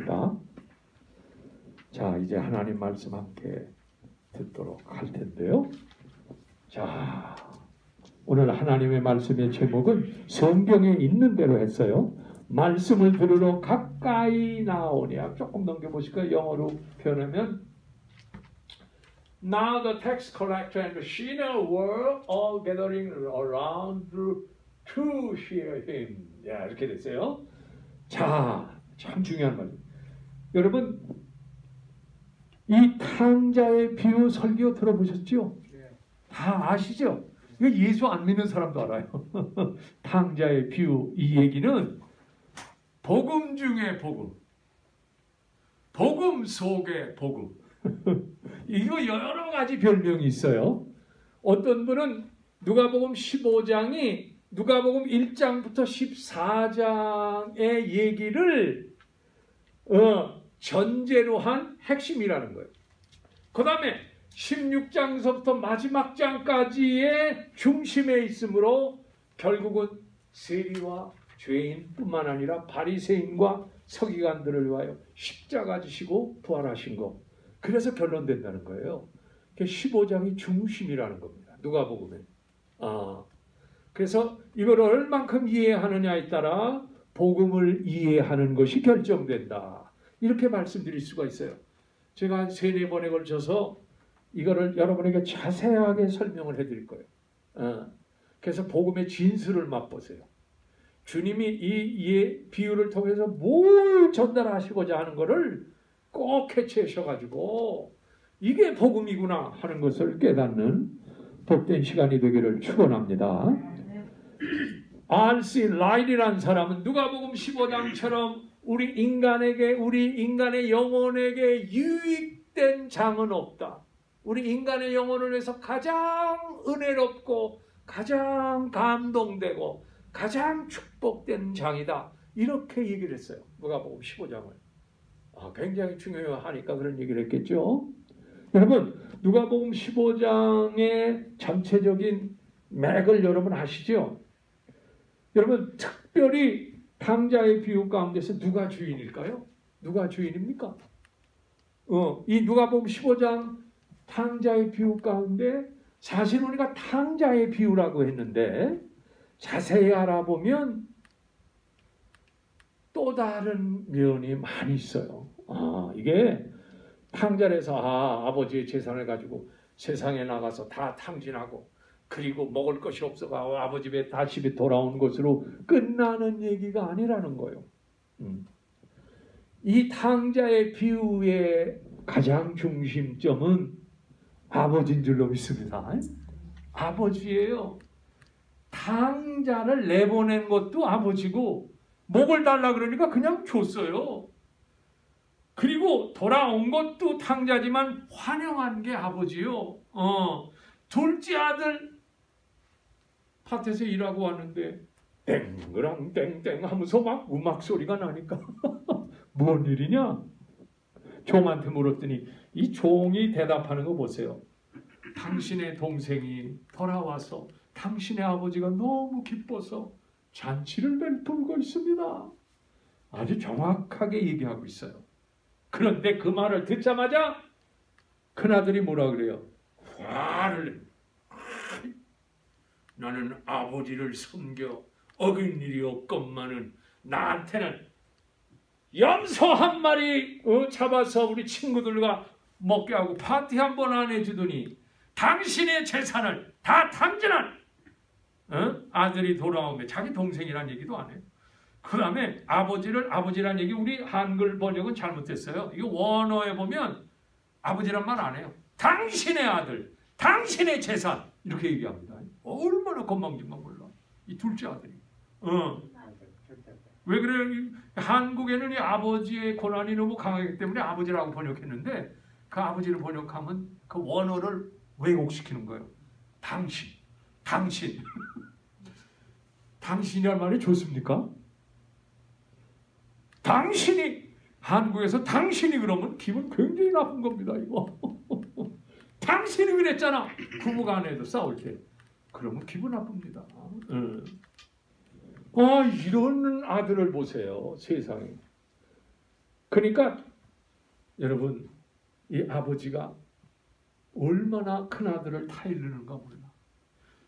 하겠습니다. 자, 이제 하나님 말씀 함께 듣도록 할 텐데요. 자, 오늘 하나님의 말씀의 제목은 성경에 있는 대로 했어요. 말씀을 들으러 가까이 나오냐. 조금 넘겨보실까요? 영어로 표현하면 Now the tax collector and the sinner were all gathering around to hear him. 야, 이렇게 됐어요. 자, 참 중요한 말이에요. 여러분, 이 탕자의 비유 설교 들어보셨죠? 다 아시죠? 이거 예수 안 믿는 사람도 알아요. 탕자의 비유, 이 얘기는 복음 중에 복음, 복음 속의 복음. 이거 여러 가지 별명이 있어요. 어떤 분은 누가복음 15장이 누가복음 1장부터 14장의 얘기를 전제로 한 핵심이라는 거예요. 그 다음에 16장서부터 마지막 장까지의 중심에 있으므로 결국은 세리와 죄인뿐만 아니라 바리새인과 서기관들을 위하여 십자가 지시고 부활하신 것. 그래서 결론된다는 거예요. 15장이 중심이라는 겁니다. 누가복음에. 그래서 이걸 얼만큼 이해하느냐에 따라 복음을 이해하는 것이 결정된다. 이렇게 말씀드릴 수가 있어요. 제가 한 3-4번에 걸쳐서 이거를 여러분에게 자세하게 설명을 해드릴 거예요. 그래서 복음의 진수를 맛보세요. 주님이 이 비유를 통해서 뭘 전달하시고자 하는 것을 꼭 캐치하셔가지고 이게 복음이구나 하는 것을 깨닫는 복된 시간이 되기를 축원합니다. R.C. 라일이라는 사람은 누가복음 15장처럼 우리 인간의 영혼에게 유익된 장은 없다. 우리 인간의 영혼을 위해서 가장 은혜롭고 가장 감동되고 가장 축복된 장이다. 이렇게 얘기를 했어요. 누가복음 15장을. 굉장히 중요하니까 그런 얘기를 했겠죠. 여러분, 누가복음 15장의 전체적인 맥을 여러분 아시죠? 여러분, 특별히 탕자의 비유 가운데서 누가 주인일까요? 누가 주인입니까? 이 누가복음 15장 탕자의 비유 가운데 사실 우리가 탕자의 비유라고 했는데 자세히 알아보면 또 다른 면이 많이 있어요. 이게 탕자에서 아버지의 재산을 가지고 세상에 나가서 다 탕진하고 그리고 먹을 것이 없어가 아버지 집에 다시 돌아온 것으로 끝나는 얘기가 아니라는 거예요. 이 탕자의 비유의 가장 중심점은 아버지인 줄로 믿습니다. 아버지예요. 탕자를 내보낸 것도 아버지고 목을 달라 그러니까 그냥 줬어요. 그리고 돌아온 것도 탕자지만 환영한 게 아버지요. 둘째 아들 밭에서 일하고 왔는데 땡그랑 땡땡 하면서 막 음악 소리가 나니까 뭔 일이냐? 종한테 물었더니 이 종이 대답하는 거 보세요. 당신의 동생이 돌아와서 당신의 아버지가 너무 기뻐서 잔치를 베풀고 있습니다. 아주 정확하게 얘기하고 있어요. 그런데 그 말을 듣자마자 큰아들이 뭐라 그래요? 화를 나는 아버지를 섬겨 어긴 일이 없건만은 나한테는 염소 한 마리 잡아서 우리 친구들과 먹게 하고 파티 한 번 안 해주더니 당신의 재산을 다 탕진한 아들이 돌아오면 자기 동생이란 얘기도 안 해요. 그 다음에 아버지란 얘기 우리 한글 번역은 잘못했어요. 이거 원어에 보면 아버지란 말 안 해요. 당신의 아들, 당신의 재산 이렇게 얘기합니다. 얼마나 건방진가 몰라. 이 둘째 아들이. 왜 그래요? 한국에는 이 아버지의 권한이 너무 강하기 때문에 아버지라고 번역했는데 그 아버지를 번역하면 그 원어를 왜곡시키는 거예요. 당신. 당신이란 말이 좋습니까? 당신이 한국에서 당신이 그러면 기분 굉장히 나쁜 겁니다. 이거. 당신이 그랬잖아. 부부간에도 싸울 때. 그러면 기분 나쁩니다. 이런 아들을 보세요. 세상에. 그러니까 여러분, 이 아버지가 얼마나 큰 아들을 타이르는가 몰라.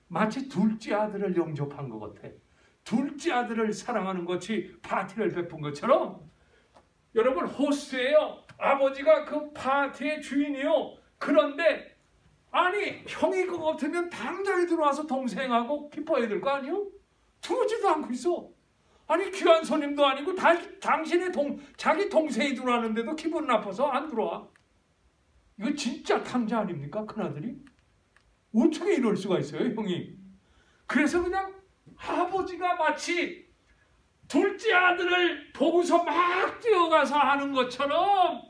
마치 둘째 아들을 영접한 것 같아. 둘째 아들을 사랑하는 것이 파티를 베푼 것처럼 여러분, 호스트예요. 아버지가 그 파티의 주인이요. 그런데 아니, 형이 그거 같으면 당장에 들어와서 동생하고 기뻐해야 될 거 아니요? 들어오지도 않고 있어. 아니, 귀한 손님도 아니고 당신의 자기 동생이 들어왔는데도 기분 나빠서 안 들어와. 이거 진짜 탕자 아닙니까? 큰아들이? 어떻게 이럴 수가 있어요, 형이? 그래서 그냥 아버지가 마치 둘째 아들을 보고서 막 뛰어가서 하는 것처럼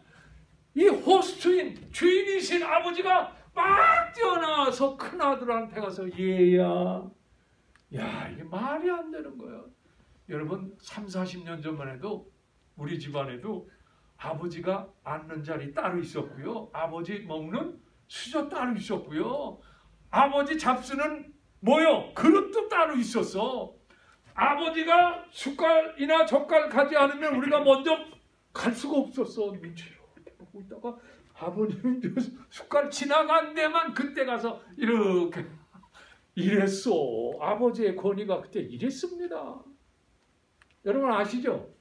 이 호스트인 주인이신 아버지가 막 뛰어나와서 큰아들한테 가서 얘야. 야, 이게 말이 안 되는 거예요. 여러분, 30-40년 전만 해도 우리 집안에도 아버지가 앉는 자리 따로 있었고요. 아버지 먹는 수저 따로 있었고요. 아버지 잡수는 뭐요? 그릇도 따로 있었어. 아버지가 숟갈이나 젓갈 가지 않으면 우리가 먼저 갈 수가 없었어. 밑으로 이렇게 보고 있다가 아버님 숟갈 지나간 데만 그때 가서 이렇게 이랬어. 아버지의 권위가 그때 이랬습니다. 여러분 아시죠?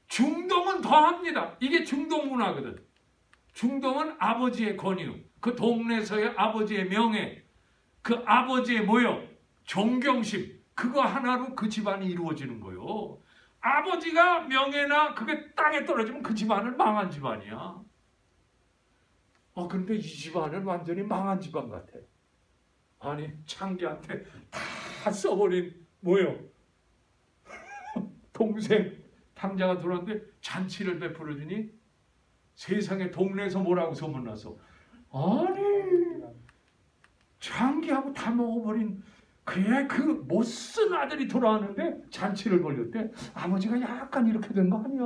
중동은 더합니다. 이게 중동 문화거든. 중동은 아버지의 권위, 그 동네에서의 아버지의 명예, 그 아버지의 뭐요? 존경심, 그거 하나로 그 집안이 이루어지는 거요. 아버지가 명예나 그게 땅에 떨어지면 그 집안은 망한 집안이야. 그런데 이 집안은 완전히 망한 집안 같아. 아니, 창기한테 다 써버린 뭐요? 동생 탕자가 들어왔는데 잔치를 베풀어 주니 세상에 동네에서 뭐라고 소문나서, 아니 장기하고 다 먹어버린 그의 그 못쓴 아들이 돌아왔는데 잔치를 벌였대. 아버지가 약간 이렇게 된 거 아니야?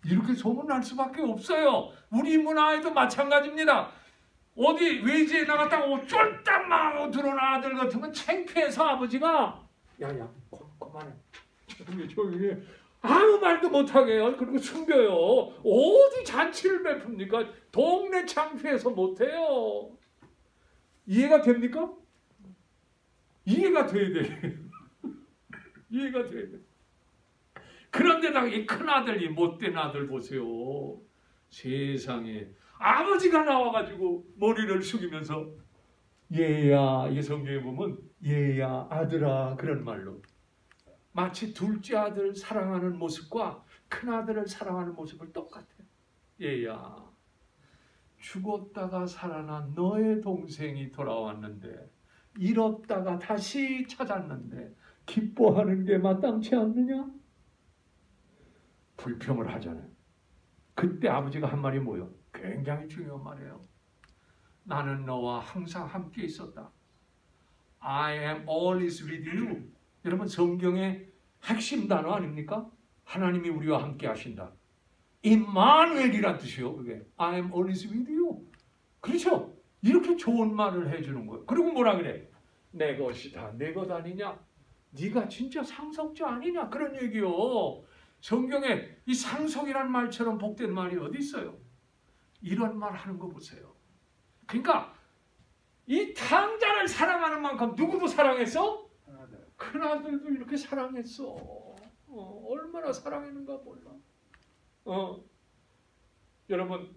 이렇게 소문날 수밖에 없어요. 우리 문화에도 마찬가지입니다. 어디 외지에 나갔다가 쫄딱 망하고 들어온 아들 같으면 창피해서 아버지가 야야 그만해, 조용히 해, 아무 말도 못하게 해요. 그리고 숨겨요. 어디 잔치를 베풉니까? 동네 창피해서 못해요. 이해가 됩니까? 이해가 돼야 돼. 이해가 돼야 돼. 그런데다가 이 큰아들, 이 못된 아들 보세요. 세상에 아버지가 나와가지고 머리를 숙이면서 얘야, 이 성경에 보면 얘야, 아들아, 그런 말로 마치 둘째 아들을 사랑하는 모습과 큰아들을 사랑하는 모습을 똑같아요. 얘야, 죽었다가 살아난 너의 동생이 돌아왔는데, 잃었다가 다시 찾았는데 기뻐하는 게 마땅치 않느냐? 불평을 하잖아요. 그때 아버지가 한 말이 뭐예요? 굉장히 중요한 말이에요. 나는 너와 항상 함께 있었다. I am always with you. 여러분, 성경의 핵심 단어 아닙니까? 하나님이 우리와 함께 하신다. 임마누엘이란 뜻이요. 그게 I am always with you. 그렇죠? 이렇게 좋은 말을 해주는 거예요. 그리고 뭐라 그래? 내 것이다. 내 것 아니냐? 네가 진짜 상속자 아니냐? 그런 얘기요. 성경에 이 상속이란 말처럼 복된 말이 어디 있어요? 이런 말 하는 거 보세요. 그러니까 이 탕자를 사랑하는 만큼 누구도 사랑했어? 큰아들도 이렇게 사랑했어. 얼마나 사랑했는가 몰라. 여러분,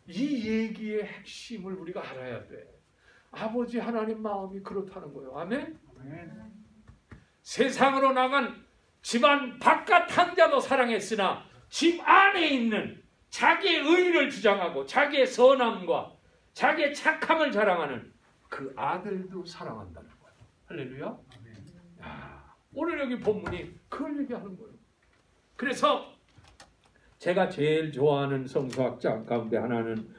이 얘기의 핵심을 우리가 알아야 돼. 아버지 하나님 마음이 그렇다는 거예요. 아멘? 아멘. 세상으로 나간 집안 바깥 탕자도 사랑했으나 집 안에 있는 자기의 의의를 주장하고 자기의 선함과 자기의 착함을 자랑하는 그 아들도 사랑한다는 거예요. 할렐루야. 야, 오늘 여기 본문이 그걸 얘기하는 거예요. 그래서 제가 제일 좋아하는 성서학자 가운데 하나는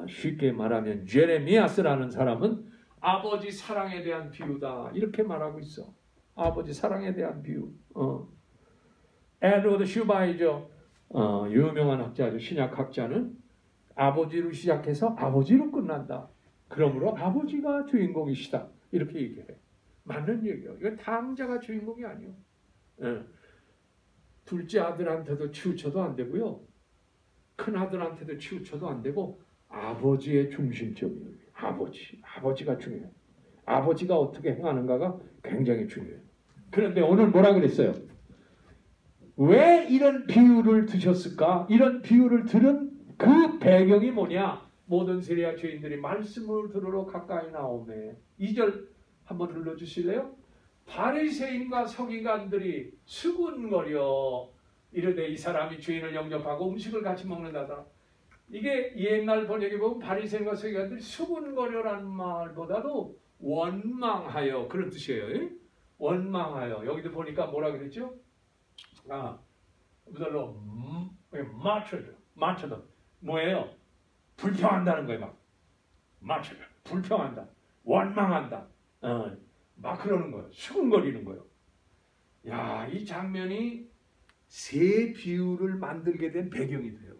쉽게 말하면 제레미야스라는 사람은 아버지 사랑에 대한 비유다 이렇게 말하고 있어. 아버지 사랑에 대한 비유. 에드워드 슈바이저 유명한 학자죠. 신약학자는 아버지로 시작해서 아버지로 끝난다. 그러므로 아버지가 주인공이시다. 이렇게 얘기해. 맞는 얘기예요. 이건 탕자가 주인공이 아니에요. 둘째 아들한테도 치우쳐도 안 되고요. 큰 아들한테도 치우쳐도 안 되고 아버지의 중심점이에요. 아버지가 중요해요. 아버지가 어떻게 행하는가가 굉장히 중요해요. 그런데 오늘 뭐라 그랬어요? 왜 이런 비유를 드셨을까? 이런 비유를 들은 그 배경이 뭐냐? 모든 세리와 죄인들이 말씀을 들으러 가까이 나오매. 2절 한번 눌러주실래요? 바리새인과 서기관들이 수군거려 이르되 이 사람이 죄인을 영접하고 음식을 같이 먹는다더라. 이게 옛날 번역에 보면 바리새인과 서기관들이 수군거려라는 말보다도 원망하여 그런 뜻이에요. 원망하여. 여기도 보니까 뭐라 그랬죠? 그들로 마쳐도 뭐예요? 불평한다는 거예요. 막 마쳐도 불평한다, 원망한다, 막 그러는 거예요. 수군거리는 거예요. 야, 이 장면이 새 비유를 만들게 된 배경이 돼요.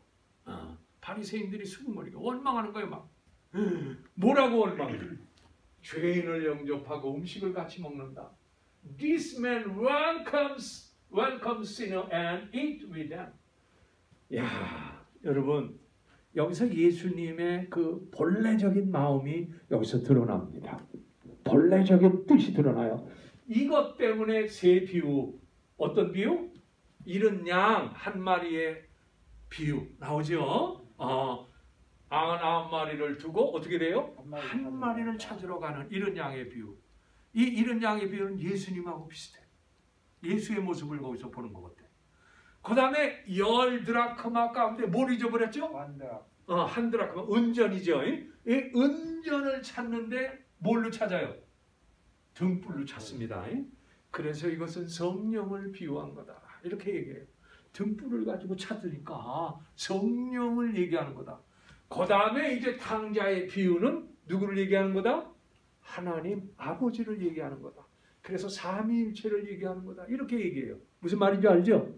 바리새인들이 수군거리고 원망하는 거예요. 막 뭐라고 원망해? 죄인을 영접하고 음식을 같이 먹는다. This man welcomes sinner and eat with them. 야, 여러분 여기서 예수님의 그 본래적인 마음이 여기서 드러납니다. 본래적인 뜻이 드러나요. 이것 때문에 새 비유, 어떤 비유? 이른 양 한 마리의 비유 나오죠. 99마리를 두고 어떻게 돼요? 한 마리를 찾으러 가는 이른 양의 비유. 이 이른 양의 비유는 예수님하고 비슷해. 예수의 모습을 거기서 보는 것 같아. 그 다음에 10드라크마 가운데 뭘 잊어버렸죠? 한 드라크마. 은전이죠. 이 은전을 찾는데 뭘로 찾아요? 등불로 찾습니다. 그래서 이것은 성령을 비유한 거다. 이렇게 얘기해요. 등불을 가지고 찾으니까 성령을 얘기하는 거다. 그 다음에 이제 탕자의 비유는 누구를 얘기하는 거다? 하나님 아버지를 얘기하는 거다. 그래서 삼위일체를 얘기하는 거다. 이렇게 얘기해요. 무슨 말인지 알죠?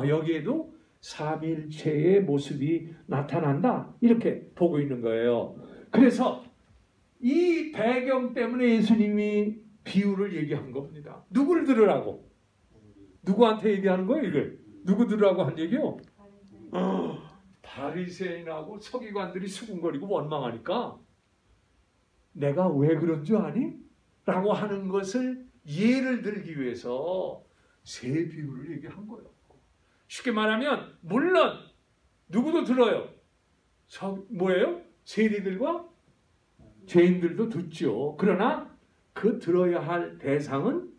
여기에도 삼위일체의 모습이 나타난다. 이렇게 보고 있는 거예요. 그래서 이 배경 때문에 예수님이 비유를 얘기한 겁니다. 누구를 들으라고? 누구한테 얘기하는 거예요? 이걸? 누구 들으라고 한 얘기요? 바리새인하고 서기관들이 수군거리고 원망하니까 내가 왜 그런 줄 아니? 라고 하는 것을 예를 들기 위해서 새 비유를 얘기한 거예요. 쉽게 말하면 물론 누구도 들어요. 뭐예요? 세리들과 죄인들도 듣죠. 그러나 그 들어야 할 대상은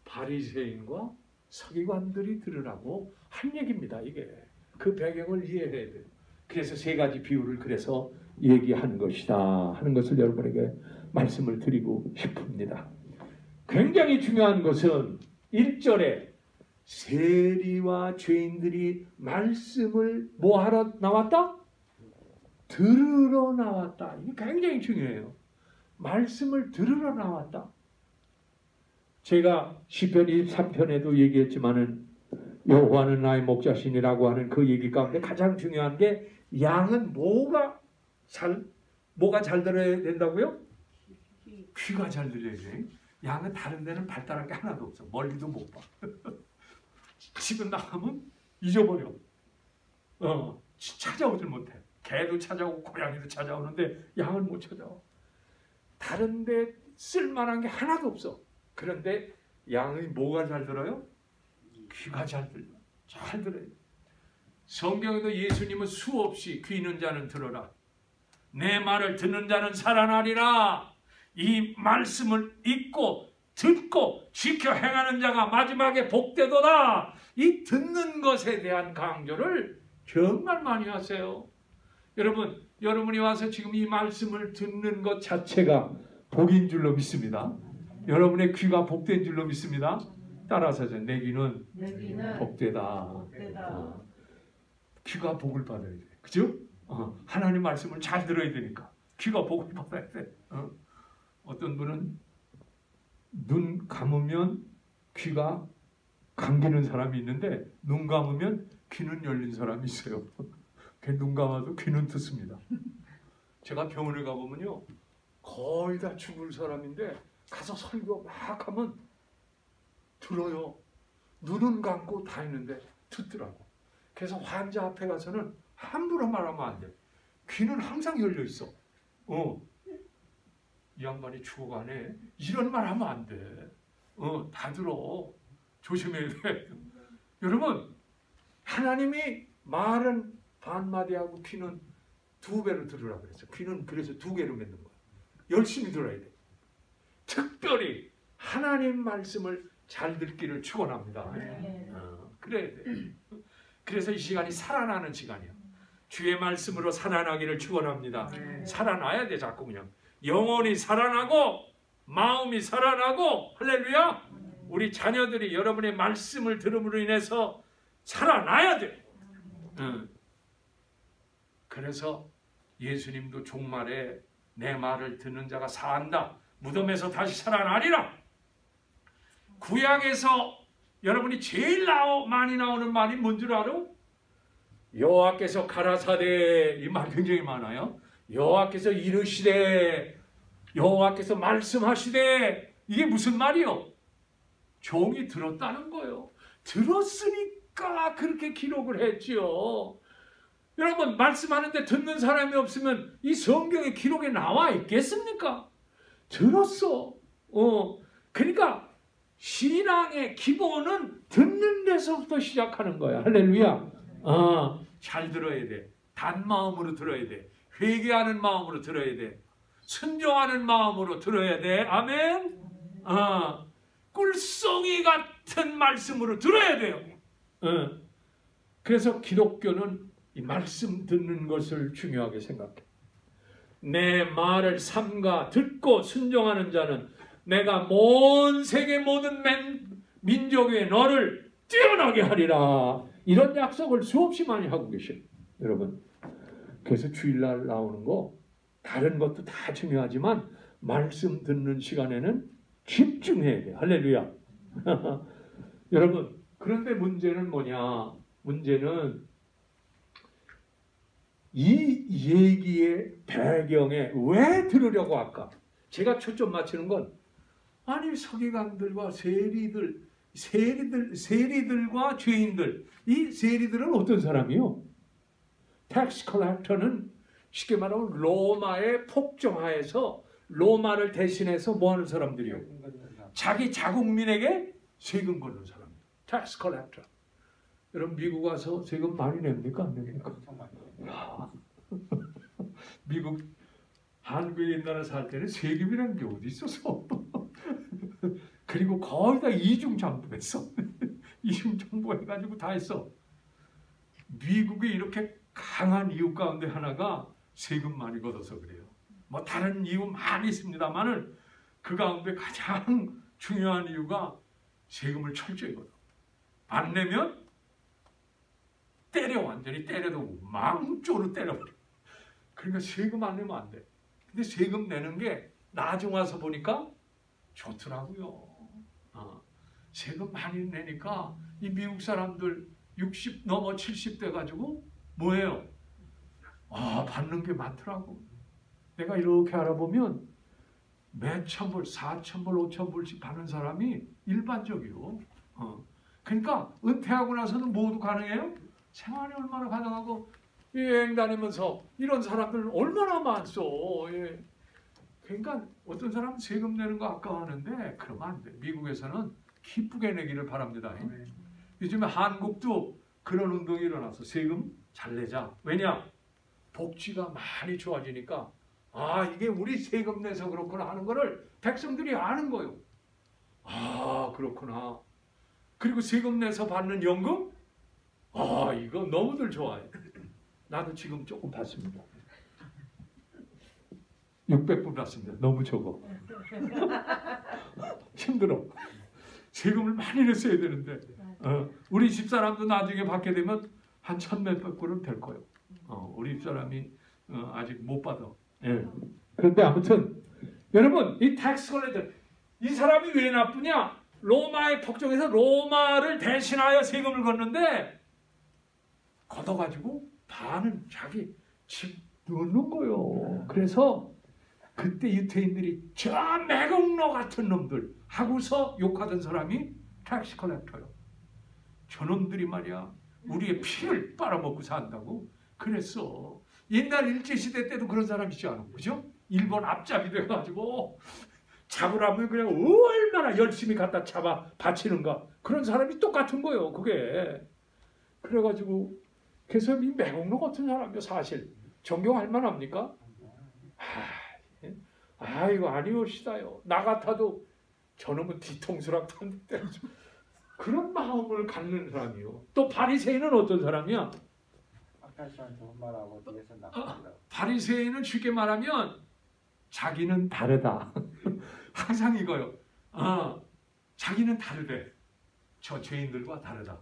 바리새인과 서기관들이 들으라고 한 얘기입니다. 이게 그 배경을 이해해야 돼요. 그래서 세 가지 비유를 그래서 얘기한 것이다 하는 것을 여러분에게 말씀을 드리고 싶습니다. 굉장히 중요한 것은 1절에 세리와 죄인들이 말씀을 뭐 하러 나왔다? 들으러 나왔다. 이게 굉장히 중요해요. 말씀을 들으러 나왔다. 제가 시편 23편에도 얘기했지만은 여호와는 나의 목자시니라고 하는 그 얘기 가운데 가장 중요한 게 양은 뭐가 잘 들어야 된다고요? 귀가 잘 들려야 돼. 양은 다른 데는 발달한 게 하나도 없어. 멀리도 못 봐. 집에 나가면 잊어버려. 찾아오질 못해. 개도 찾아오고 고양이도 찾아오는데 양은 못 찾아와. 다른 데 쓸만한 게 하나도 없어. 그런데 양이 뭐가 잘 들어요? 귀가 잘 들려. 잘 들어요. 성경에도 예수님은 수없이 귀 있는 자는 들어라. 내 말을 듣는 자는 살아나리라. 이 말씀을 읽고 듣고 지켜 행하는 자가 마지막에 복되도다. 이 듣는 것에 대한 강조를 정말 많이 하세요. 여러분, 여러분이 와서 지금 이 말씀을 듣는 것 자체가 복인 줄로 믿습니다. 여러분의 귀가 복된 줄로 믿습니다. 따라서 내 귀는 복되다. 귀가 복을 받아야 돼. 그죠? 하나님 말씀을 잘 들어야 되니까 귀가 복을 받아야 돼. 어떤 분은 눈 감으면 귀가 감기는 사람이 있는데 눈 감으면 귀는 열린 사람이 있어요. 눈 감아도 귀는 듣습니다. 제가 병원에 가보면요 거의 다 죽을 사람인데 가서 설교 막 하면 들어요. 눈은 감고 다 있는데 듣더라고. 그래서 환자 앞에 가서는 함부로 말하면 안 돼. 귀는 항상 열려 있어. 이 양반이 죽어가네. 이런 말 하면 안 돼. 다 들어. 조심해야 돼. 여러분, 하나님이 말은 반마디하고 귀는 2배로 들으라고 그랬어. 귀는 그래서 2개로 맺는 거야. 열심히 들어야 돼. 특별히 하나님 말씀을 잘 듣기를 축원합니다. 그래야 돼. 그래서 이 시간이 살아나는 시간이야. 주의 말씀으로 살아나기를 축원합니다. 살아나야 돼. 자꾸 그냥 영혼이 살아나고 마음이 살아나고, 할렐루야. 우리 자녀들이 여러분의 말씀을 들음으로 인해서 살아나야 돼. 그래서 예수님도 종말에 내 말을 듣는 자가 사한다. 무덤에서 다시 살아나리라. 구약에서 여러분이 제일 많이 나오는 말이 뭔 줄 알아? 여호와께서 가라사대. 이 말 굉장히 많아요. 여호와께서 이르시되, 여호와께서 말씀하시되. 이게 무슨 말이요? 종이 들었다는 거예요. 들었으니까 그렇게 기록을 했지요. 여러분, 말씀하는데 듣는 사람이 없으면 이 성경의 기록에 나와 있겠습니까? 들었어. 그러니까 신앙의 기본은 듣는 데서부터 시작하는 거야. 할렐루야. 잘 들어야 돼. 단마음으로 들어야 돼. 회개하는 마음으로 들어야 돼. 순종하는 마음으로 들어야 돼. 아멘. 꿀송이 같은 말씀으로 들어야 돼요. 그래서 기독교는 이 말씀 듣는 것을 중요하게 생각해. 내 말을 삼가 듣고 순종하는 자는 내가 온 세계 모든 민족 위에 너를 뛰어나게 하리라. 이런 약속을 수없이 많이 하고 계셔요. 여러분, 그래서 주일날 나오는 거 다른 것도 다 중요하지만 말씀 듣는 시간에는 집중해야 돼요. 할렐루야. 여러분, 그런데 문제는 뭐냐? 문제는 이 얘기의 배경에 왜 들으려고 할까? 제가 초점 맞추는 건, 아니 서기관들과 세리들과 죄인들, 이 세리들은 어떤 사람이요? 텍스 컬렉터는 쉽게 말하면 로마의 폭정하에서 로마를 대신해서 뭐 하는 사람들이요? 자기 자국민에게 세금 걷는 사람이에요. 텍스 컬렉터. 여러분, 미국 와서 세금 많이 냅니까? 안 냅니까? 미국, 한국에 옛날에 살 때는 세금이라는 게 어디 있어서 그리고 거의 다 이중장부했어. 이중장부 해가지고 다 했어. 미국이 이렇게 강한 이유 가운데 하나가 세금 많이 걷어서 그래요. 뭐 다른 이유 많이 있습니다만은 그 가운데 가장 중요한 이유가 세금을 철저히 걷어. 안 내면 때려, 완전히 때려도 망조로 때려버려. 그러니까 세금 안 내면 안 돼. 근데 세금 내는 게 나중 와서 보니까 좋더라고요. 세금 많이 내니까 이 미국 사람들 60 넘어 70대 가지고 뭐예요? 받는 게 많더라고. 내가 이렇게 알아보면 몇천 불, 4천 불, 5천 불씩 받는 사람이 일반적이요. 그러니까 은퇴하고 나서는 모두 가능해요? 생활이 얼마나 가능하고 여행 다니면서 이런 사람들 얼마나 많소. 예. 그러니까 어떤 사람은 세금 내는 거 아까워하는데 그러면 안 돼. 미국에서는 기쁘게 내기를 바랍니다. 요즘에 한국도 그런 운동이 일어나서 세금 잘 내자. 왜냐? 복지가 많이 좋아지니까 이게 우리 세금 내서 그렇구나 하는 거를 백성들이 아는 거예요. 그렇구나. 그리고 세금 내서 받는 연금? 이거 너무들 좋아해. 나도 지금 조금 받습니다. 600불 받습니다. 너무 적어. 힘들어. 세금을 많이 냈어야 되는데 우리 집사람도 나중에 받게 되면 한 1,000몇백 불은 될 거예요. 우리 집사람이 아직 못 받아. 그런데 아무튼 여러분, 이 텍스 컬렉터, 이 사람이 왜 나쁘냐? 로마의 폭정에서 로마를 대신하여 세금을 걷는데 걷어가지고 반은 자기 집 넣는 거예요. 그래서 그때 유태인들이 저 매국노 같은 놈들 하고서 욕하던 사람이 텍스 컬렉터요. 저놈들이 말이야, 우리의 피를 빨아먹고 산다고 그랬어. 옛날 일제시대 때도 그런 사람 있지 않아? 그죠? 일본 앞잡이 돼가지고 잡으라면 그냥 얼마나 열심히 갖다 잡아 바치는가. 그런 사람이 똑같은 거예요. 그게. 그래가지고 그래서 이 매국노 같은 사람이 사실 존경할 만합니까? 아이고 아니오시다요. 나 같아도 저놈은 뒤통수랑 탔는데 그런 마음을 갖는 사람이요. 또 바리새인은 어떤 사람이야? 아까처럼 좋은 말하고 뒤에서 나쁘다. 바리새인은 쉽게 말하면 자기는 다르다. 항상 이거요. 자기는 다르대. 저 죄인들과 다르다.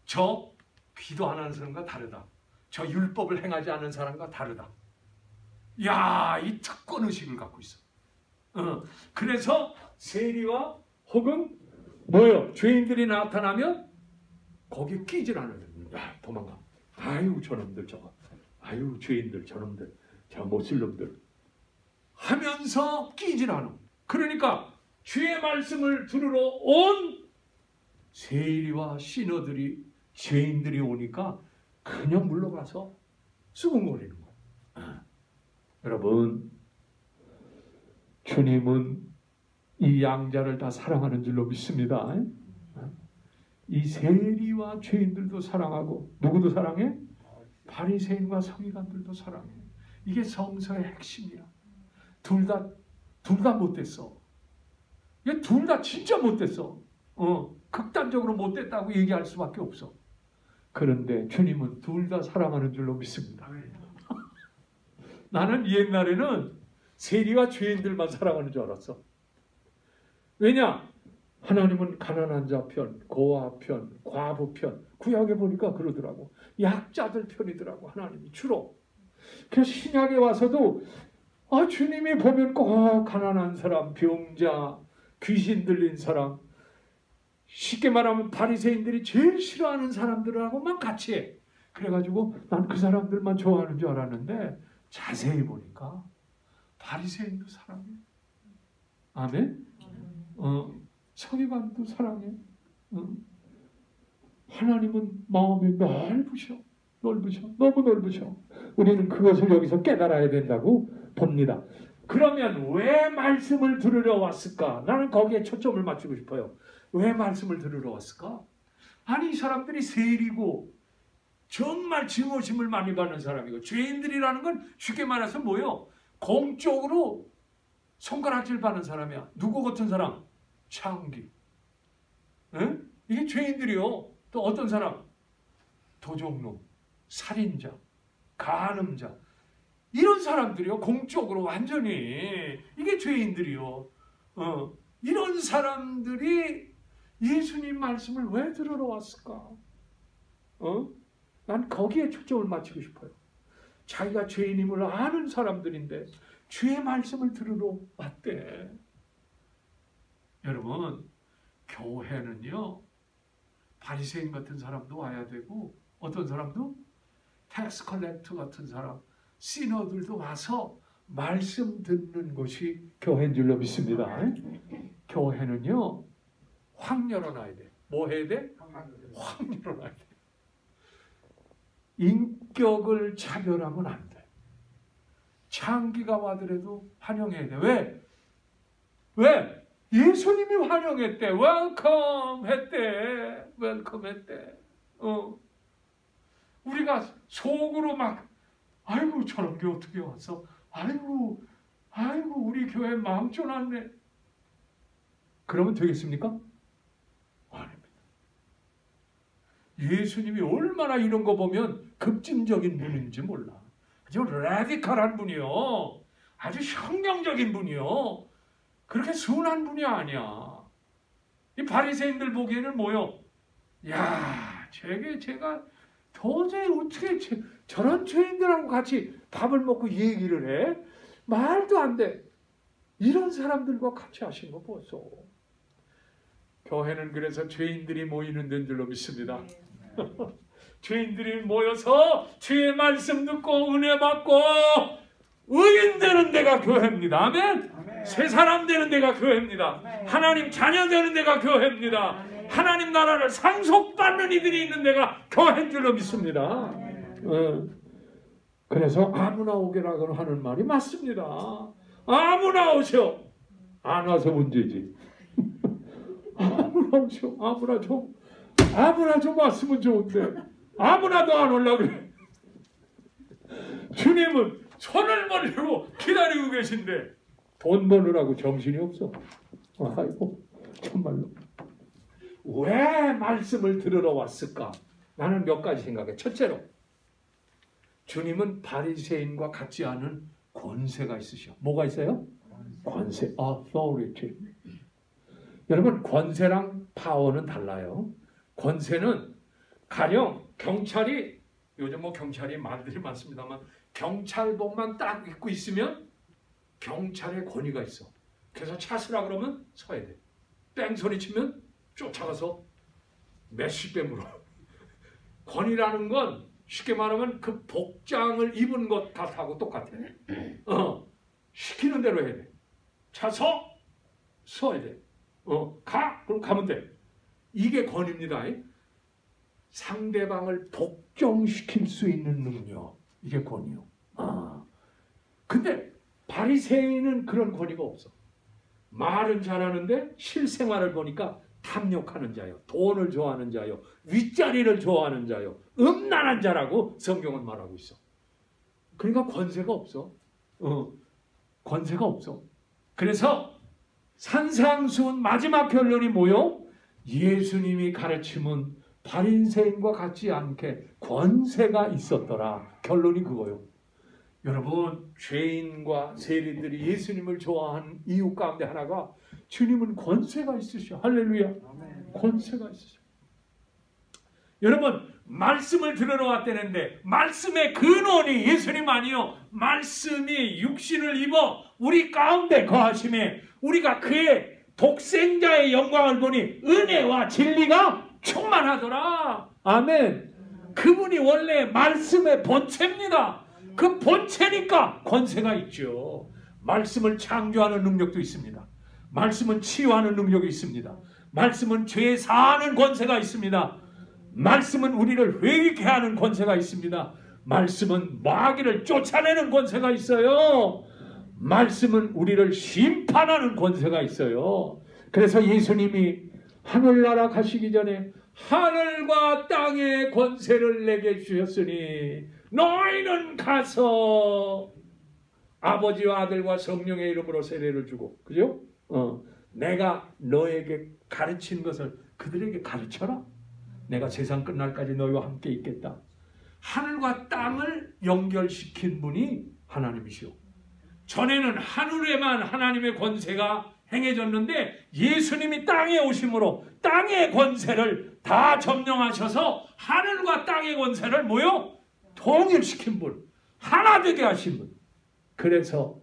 저 기도 안 하는 사람과 다르다. 저 율법을 행하지 않은 사람과 다르다. 야, 이 특권 의식을 갖고 있어. 그래서 세리와 혹은 뭐요? 죄인들이 나타나면 거기에 끼질 않아요. 야, 도망가. 아유, 저놈들 저거. 아유, 죄인들 저놈들. 저 못쓸놈들. 하면서 끼질 않아. 그러니까 주의 말씀을 들으러 온 세리와 시너들이 죄인들이 오니까 그냥 물러가서 수군거리는 거예요. 여러분, 주님은 이 양자를 다 사랑하는 줄로 믿습니다. 이 세리와 죄인들도 사랑하고 누구도 사랑해? 바리새인과 서기관들도 사랑해. 이게 성서의 핵심이야. 둘 다 못됐어. 얘 둘 다 진짜 못됐어. 극단적으로 못됐다고 얘기할 수밖에 없어. 그런데 주님은 둘 다 사랑하는 줄로 믿습니다. 나는 옛날에는 세리와 죄인들만 사랑하는 줄 알았어. 왜냐? 하나님은 가난한 자 편, 고아 편, 과부 편, 구약에 보니까 그러더라고. 약자들 편이더라고, 하나님이 주로. 그래서 신약에 와서도 주님이 보면 꼭 가난한 사람, 병자, 귀신 들린 사람, 쉽게 말하면 바리새인들이 제일 싫어하는 사람들하고만 같이 해. 그래가지고 난 그 사람들만 좋아하는 줄 알았는데 자세히 보니까 바리새인도 사랑해. 아멘? 서기관도 사랑해. 하나님은 마음이 넓으셔. 너무 넓으셔. 우리는 그것을 여기서 깨달아야 된다고 봅니다. 그러면 왜 말씀을 들으러 왔을까? 나는 거기에 초점을 맞추고 싶어요. 왜 말씀을 들으러 왔을까? 아니, 이 사람들이 세리고 정말 증오심을 많이 받는 사람이고, 죄인들이라는 건 쉽게 말해서 뭐요? 공적으로 손가락질 받는 사람이야. 누구 같은 사람? 창기. 응? 이게 죄인들이요. 또 어떤 사람? 도적놈, 살인자, 간음자. 이런 사람들이요. 공적으로 완전히 이게 죄인들이요. 이런 사람들이 예수님 말씀을 왜 들으러 왔을까? 난 거기에 초점을 맞추고 싶어요. 자기가 죄인임을 아는 사람들인데 주의 말씀을 들으러 왔대. 여러분, 교회는요, 바리새인 같은 사람도 와야 되고, 어떤 사람도 텍스 컬렉터 같은 사람, 시너들도 와서 말씀 듣는 곳이 교회인 줄로 믿습니다. 교회는요, 확 열어놔야 돼. 뭐 해야 돼? 확 열어놔야 돼. 인격을 차별하면 안 돼. 창기가 와더라도 환영해야 돼. 왜? 예수님이 환영했대. 웰컴 했대. 웰컴 했대. 우리가 속으로 막 아이고 저런 게 어떻게 왔어? 아이고 우리 교회 망쳐놨네. 그러면 되겠습니까? 아닙니다. 예수님이 얼마나 이런 거 보면 급진적인 분인지 몰라. 아주 라디칼한 분이요. 아주 혁명적인 분이요. 그렇게 순한 분이 아니야. 이 바리새인들 보기에는 뭐요? 야, 제가 도저히 어떻게 저런 죄인들하고 같이 밥을 먹고 얘기를 해? 말도 안 돼. 이런 사람들과 같이 하신 거 보소. 교회는 그래서 죄인들이 모이는 데인 줄로 믿습니다. 죄인들이 모여서 주의 말씀 듣고 은혜 받고 의인 되는 데가 교회입니다. 아멘? 새 사람 되는 데가 교회입니다. 하나님 자녀 되는 데가 교회입니다. 하나님 나라를 상속받는 이들이 있는 데가 교회인 줄로 믿습니다. 그래서 아무나 오게라고 하는 말이 맞습니다. 아무나 오셔. 안 와서 문제지. 아무나 오셔. 아무나 좀 왔으면 좋은데 아무나도 안 오려고 그래. 주님은 손을 벌리고 기다리고 계신데 돈 벌으라고 정신이 없어. 아이고 정말로. 왜 말씀을 들으러 왔을까? 나는 몇 가지 생각해. 첫째로 주님은 바리새인과 같지 않은 권세가 있으셔. 뭐가 있어요? 권세, authority. 여러분 권세랑 파워는 달라요. 권세는 가령 경찰이 요즘 뭐 경찰이 말들이 많습니다만 경찰복만 딱 입고 있으면 경찰의 권위가 있어. 그래서 차 서라 그러면 서야 돼. 뺑소리 치면 쫓아가서 몇십 배 물어. 권위라는 건 쉽게 말하면 그 복장을 입은 것 같하고 똑같아. 시키는 대로 해야 돼. 차 서야 돼. 가 그럼 가면 돼. 이게 권위입니다. 상대방을 복종시킬 수 있는 능력, 이게 권위요. 근데 바리새인은 그런 권위가 없어. 말은 잘하는데 실생활을 보니까 탐욕하는 자요, 돈을 좋아하는 자요, 윗자리를 좋아하는 자요, 음란한 자라고 성경은 말하고 있어. 그러니까 권세가 없어. 권세가 없어. 그래서 산상수훈 마지막 결론이 뭐요? 예수님이 가르침은 바리새인과 같지 않게 권세가 있었더라. 결론이 그거요. 여러분, 죄인과 세리들이 예수님을 좋아하는 이유 가운데 하나가 주님은 권세가 있으셔. 할렐루야. 권세가 있으셔. 여러분, 말씀을 들으러 왔다는데 말씀의 근원이 예수님 아니요, 말씀이 육신을 입어 우리 가운데 거하심에 우리가 그의 독생자의 영광을 보니 은혜와 진리가 충만하더라. 아멘. 그분이 원래 말씀의 본체입니다. 그 본체니까 권세가 있죠. 말씀을 창조하는 능력도 있습니다. 말씀은 치유하는 능력이 있습니다. 말씀은 죄 사하는 권세가 있습니다. 말씀은 우리를 회개케 하는 권세가 있습니다. 말씀은 마귀를 쫓아내는 권세가 있어요. 말씀은 우리를 심판하는 권세가 있어요. 그래서 예수님이 하늘나라 가시기 전에 하늘과 땅의 권세를 내게 주셨으니 너희는 가서 아버지와 아들과 성령의 이름으로 세례를 주고, 그죠? 내가 너에게 가르친 것을 그들에게 가르쳐라. 내가 세상 끝날까지 너희와 함께 있겠다. 하늘과 땅을 연결시킨 분이 하나님이시오. 전에는 하늘에만 하나님의 권세가 행해졌는데 예수님이 땅에 오심으로 땅의 권세를 다 점령하셔서 하늘과 땅의 권세를 뭐요? 통일시킨 분, 하나 되게 하신 분. 그래서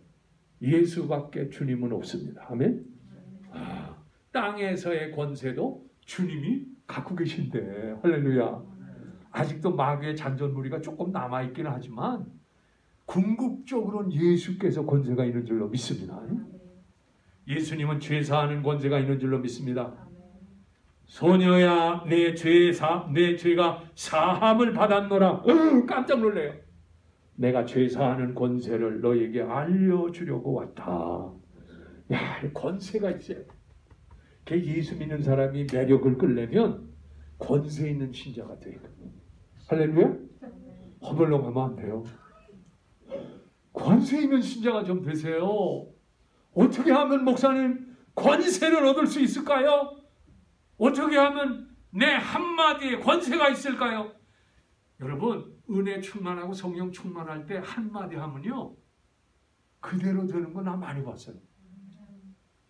예수밖에 주님은 없습니다. 아멘. 땅에서의 권세도 주님이 갖고 계신데, 할렐루야. 아직도 마귀의 잔존무리가 조금 남아있기는 하지만 궁극적으로는 예수께서 권세가 있는 줄로 믿습니다. 예수님은 죄 사하는 권세가 있는 줄로 믿습니다. 소녀야, 내 죄가 사함을 받았노라. 깜짝 놀래요. 내가 죄 사하는 권세를 너에게 알려주려고 왔다. 야, 권세가 있어요. 예수 믿는 사람이 매력을 끌려면 권세 있는 신자가 돼요. 할렐루야? 허벌렁하면 안 돼요. 권세 있는 신자가 좀 되세요. 어떻게 하면 목사님 권세를 얻을 수 있을까요? 어떻게 하면 내 한마디에 권세가 있을까요? 여러분, 은혜 충만하고 성령 충만할 때 한마디 하면요 그대로 되는 거 나 많이 봤어요.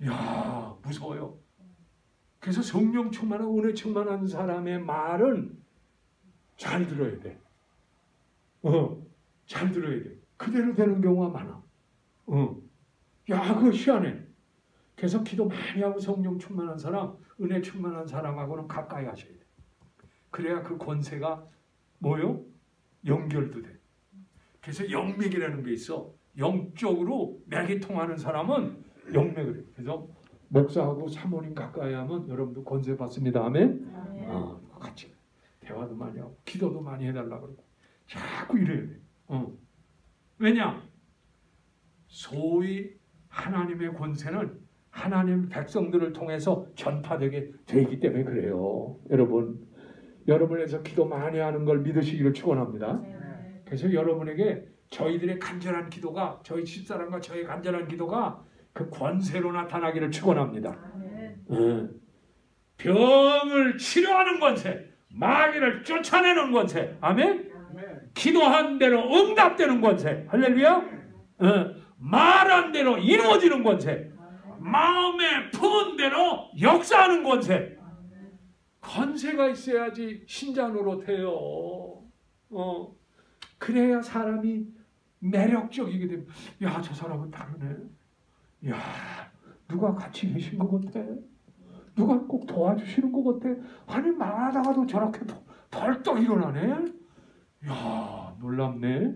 이야, 무서워요. 그래서 성령 충만하고 은혜 충만한 사람의 말은 잘 들어야 돼. 잘 들어야 돼. 그대로 되는 경우가 많아. 야, 그거 희한해. 그래서 기도 많이 하고 성령 충만한 사람, 은혜 충만한 사람하고는 가까이 하셔야 돼. 그래야 그 권세가 뭐요? 연결도 돼. 그래서 영맥이라는 게 있어. 영적으로 맥이 통하는 사람은 영맥을 해. 그래서 목사하고 사모님 가까이 하면 여러분도 권세 받습니다. 아멘. 같이 대화도 많이 하고 기도도 많이 해달라 그러고 자꾸 이래야 돼. 왜냐? 소위 하나님의 권세는 하나님 백성들을 통해서 전파되게 되기 때문에 그래요. 여러분에서 기도 많이 하는 걸 믿으시기를 축원합니다. 그래서 여러분에게 저희들의 간절한 기도가, 저희 집사람과 저희 간절한 기도가 그 권세로 나타나기를 축원합니다. 병을 치료하는 권세, 마귀를 쫓아내는 권세, 아멘. 기도한 대로 응답되는 권세, 할렐루야. 말한 대로 이루어지는 권세, 마음에 품은 대로 역사하는 권세. 권세가 있어야지 신자 노릇해요. 그래야 사람이 매력적이게 됩니다. 야, 저 사람은 다르네. 야, 누가 같이 계신 것 같아. 누가 꼭 도와주시는 것 같아. 아니, 말하다가도 저렇게 벌떡 일어나네. 야, 놀랍네.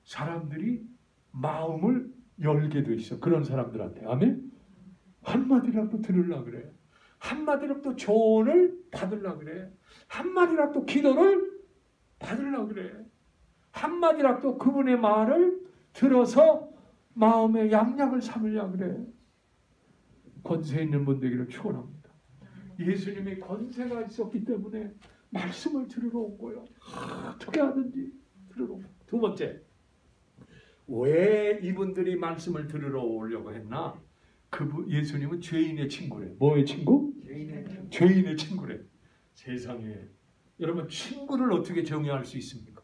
사람들이 마음을 열게 돼 있어. 그런 사람들한테. 아멘. 한마디라도 들으려고 그래. 한마디라도 조언을 받으려고 그래. 한마디라도 기도를 받으려고 그래. 한마디라도 그분의 말을 들어서 마음의 양약을 삼으려고 그래. 권세 있는 분들에게 축원합니다. 예수님의 권세가 있었기 때문에 말씀을 들으러 온 거예요. 어떻게 하든지 들으러 온 거예요. 두 번째, 왜 이분들이 말씀을 들으러 오려고 했나? 예수님은 죄인의 친구래. 뭐의 친구? 죄인의 친구래. 세상에. 여러분, 친구를 어떻게 정의할 수 있습니까?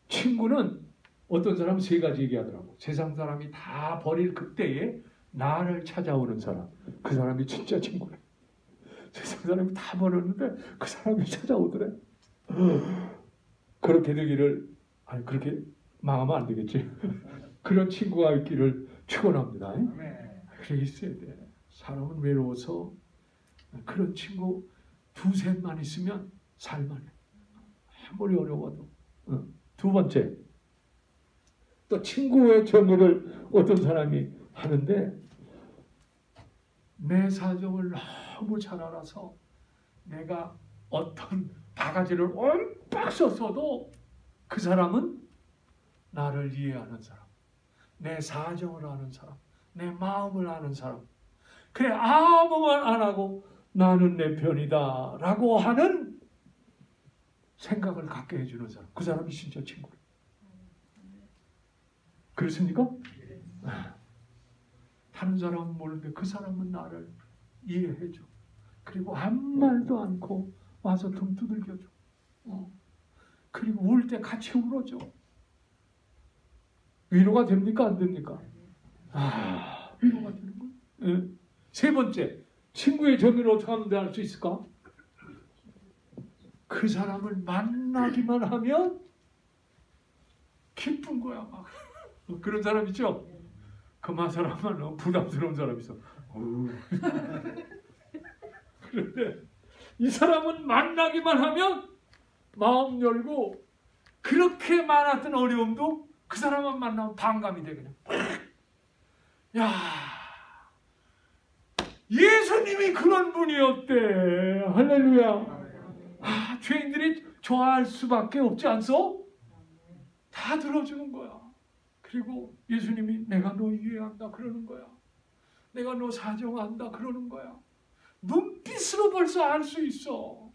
친구는 어떤 사람은 세 가지 얘기하더라고. 세상 사람이 다 버릴 그때에 나를 찾아오는 사람. 그 사람이 진짜 친구래. 세상 사람이 다 버렸는데 그 사람이 찾아오더래. 그렇게 되기를, 아니, 그렇게 망하면 안 되겠지. 그런 친구가 있기를 축원합니다. 그래 있어야 돼. 사람은 외로워서 그런 친구 두셋만 있으면 살만해. 아무리 어려워도. 두 번째, 또 친구의 정의를 어떤 사람이 하는데, 내 사정을 너무 잘 알아서 내가 어떤 바가지를 옴빡 썼어도 그 사람은 나를 이해하는 사람, 내 사정을 아는 사람, 내 마음을 아는 사람. 그래, 아무 말 안 하고 나는 내 편이다 라고 하는 생각을 갖게 해주는 사람. 그 사람이 진짜 친구예요. 그렇습니까? 다른 사람은 모르는데 그 사람은 나를 이해해줘. 그리고 아무 말도 않고 와서 등 두들겨줘. 그리고 울 때 같이 울어줘. 위로가 됩니까? 안 됩니까? 위로가 되는 거예요. 네. 세 번째, 친구의 정의를 어떻게 하면 알 수 있을까? 그 사람을 만나기만 하면 기쁜 거야. 막. 그런 사람 있죠? 그만 사람만 너무 부담스러운 사람 있어. 그런데 이 사람은 만나기만 하면 마음 열고, 그렇게 많았던 어려움도 그 사람만 만나면 반감이 돼. 그냥. 야, 예수님이 그런 분이었대. 할렐루야. 죄인들이 좋아할 수밖에 없지 않소? 다 들어주는 거야. 그리고 예수님이 내가 너 이해한다 그러는 거야. 내가 너 사정한다 그러는 거야. 눈빛으로 벌써 알 수 있어.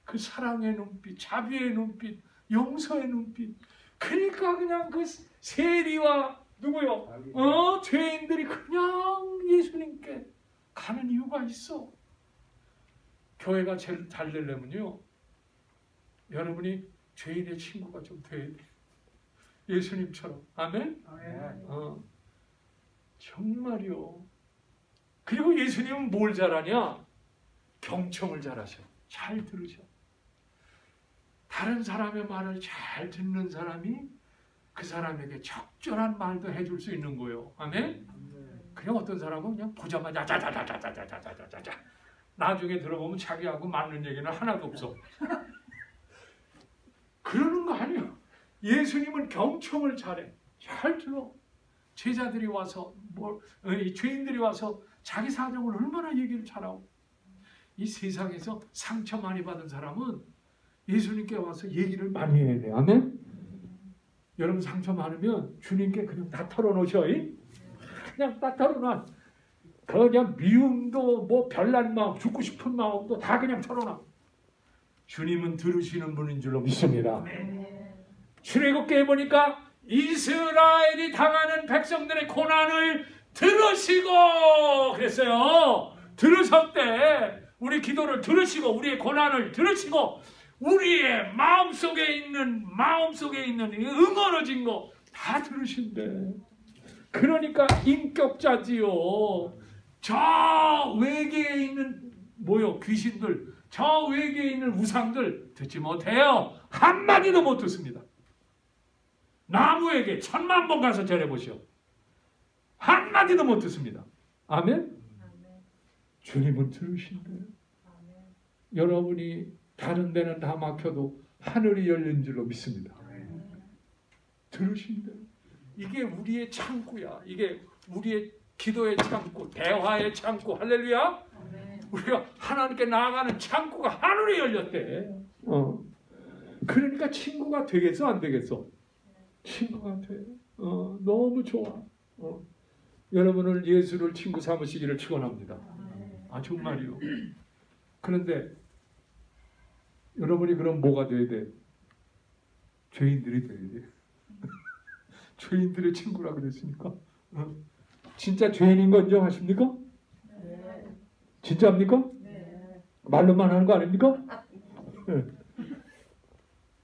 그 사랑의 눈빛, 자비의 눈빛, 용서의 눈빛. 그러니까 그냥 그 세리와 누구요? 죄인들이 그냥 예수님께 가는 이유가 있어. 교회가 제일 잘 되려면요, 여러분이 죄인의 친구가 좀 돼야 돼. 예수님처럼. 아멘? 정말요. 그리고 예수님은 뭘 잘하냐? 경청을 잘하셔. 잘 들으셔. 다른 사람의 말을 잘 듣는 사람이 그 사람에게 적절한 말도 해줄 수 있는 거예요. 아멘? 그냥 어떤 사람은 그냥 보자마자 자자자자자자자자자 나중에 들어보면 자기하고 맞는 얘기는 하나도 없어. 그러는 거 아니에요. 예수님은 경청을 잘해. 잘 들어. 제자들이 와서 이 죄인들이 와서 자기 사정을 얼마나 얘기를 잘하고, 이 세상에서 상처 많이 받은 사람은 예수님께 와서 얘기를 많이 해야 돼요. 아멘? 여러분 상처 많으면 주님께 그냥 다 털어놓으셔. 그냥 다 털어놔. 그냥 미움도 뭐 별난 마음, 죽고 싶은 마음도 다 그냥 털어놔. 주님은 들으시는 분인 줄로 믿습니다. 출애굽기에 보니까 이스라엘이 당하는 백성들의 고난을 들으시고 그랬어요. 들으셨대. 우리 기도를 들으시고 우리의 고난을 들으시고 우리의 마음속에 있는 응어러진 거 다 들으신대. 그러니까 인격자지요. 저 외계에 있는 귀신들, 저 외계에 있는 우상들 듣지 못해요. 한마디도 못 듣습니다. 나무에게 1000만 번 가서 절해보시오. 한마디도 못 듣습니다. 아멘? 주님은 들으신대요. 여러분이 다른 데는 다 막혀도 하늘이 열린 줄로 믿습니다. 들으신대요. 이게 우리의 창구야. 이게 우리의 기도의 창구, 대화의 창구. 할렐루야. 우리가 하나님께 나아가는 창구가 하늘이 열렸대. 그러니까 친구가 되겠어 안 되겠어? 친구가 돼. 너무 좋아. 여러분을 예수를 친구 삼으시기를 축원합니다. 정말이요. 그런데 여러분이 그럼 뭐가 돼야 돼? 죄인들이 돼야 돼. 죄인들의 친구라 그랬으니까. 진짜 죄인인 거 인정하십니까? 네. 진짜입니까? 네. 말로만 하는 거 아닙니까? 네.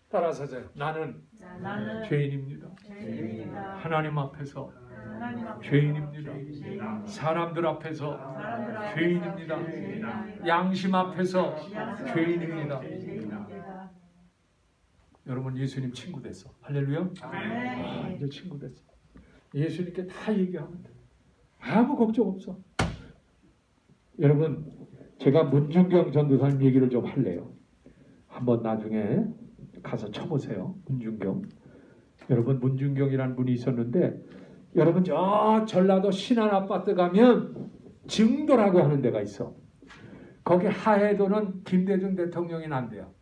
따라서 하세요. 나는 죄인입니다. 하나님 앞에서 죄인입니다. 사람들 앞에서 죄인입니다. 양심 앞에서 죄인입니다. 여러분 예수님 친구 됐어. 할렐루야. 이제 친구 됐어. 예수님께 다 얘기하면 돼. 아무 걱정 없어. 여러분 제가 문중경 전도사님 얘기를 좀 할래요. 한번 나중에 가서 쳐보세요. 문중경. 여러분 문중경이라는 분이 있었는데, 여러분 저 전라도 신안 아파트 가면 증도라고 하는 데가 있어. 거기 하해도는 김대중 대통령이 난대요.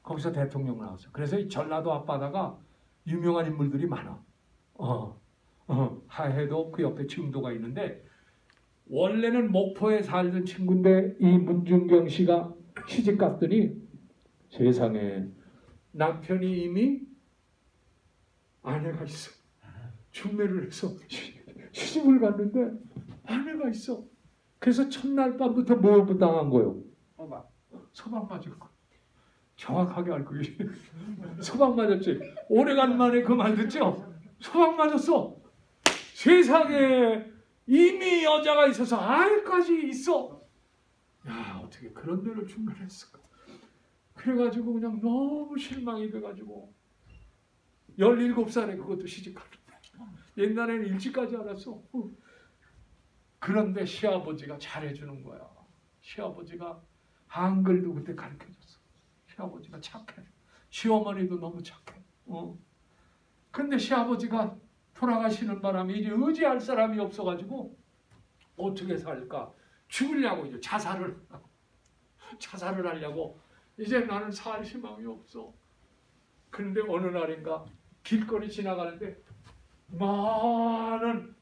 거기서 대통령 나왔어. 그래서 이 전라도 앞바다가 유명한 인물들이 많아. 하해도 그 옆에 증도가 있는데, 원래는 목포에 살던 친구인데 이 문중경 씨가 시집 갔더니 세상에 남편이 이미 아내가 있어. 중매를 해서 시집을 갔는데 아내가 있어. 그래서 첫날 밤부터 뭐 당한 거예요? 서방 맞은 거. 정확하게 알고 계시네. 서방 맞았지. 오래간만에 그 말 듣죠? 서방 맞았어. 세상에 이미 여자가 있어서 아이까지 있어. 야, 어떻게 그런 데를 중간했을까? 그래가지고 그냥 너무 실망이 돼가지고 17살에 그것도 시집갔는데, 옛날에는 일찍까지 알았어. 그런데 시아버지가 잘해주는 거야. 시아버지가 한글도 그때 가르쳐줬어. 시아버지가 착해. 시어머니도 너무 착해. 근데 시아버지가 돌아가시는 바람에 이제 의지할 사람이 없어가지고 어떻게 살까? 죽으려고 이제 자살을 하려고, 이제 나는 살 희망이 없어. 그런데 어느 날인가 길거리 지나가는데 많은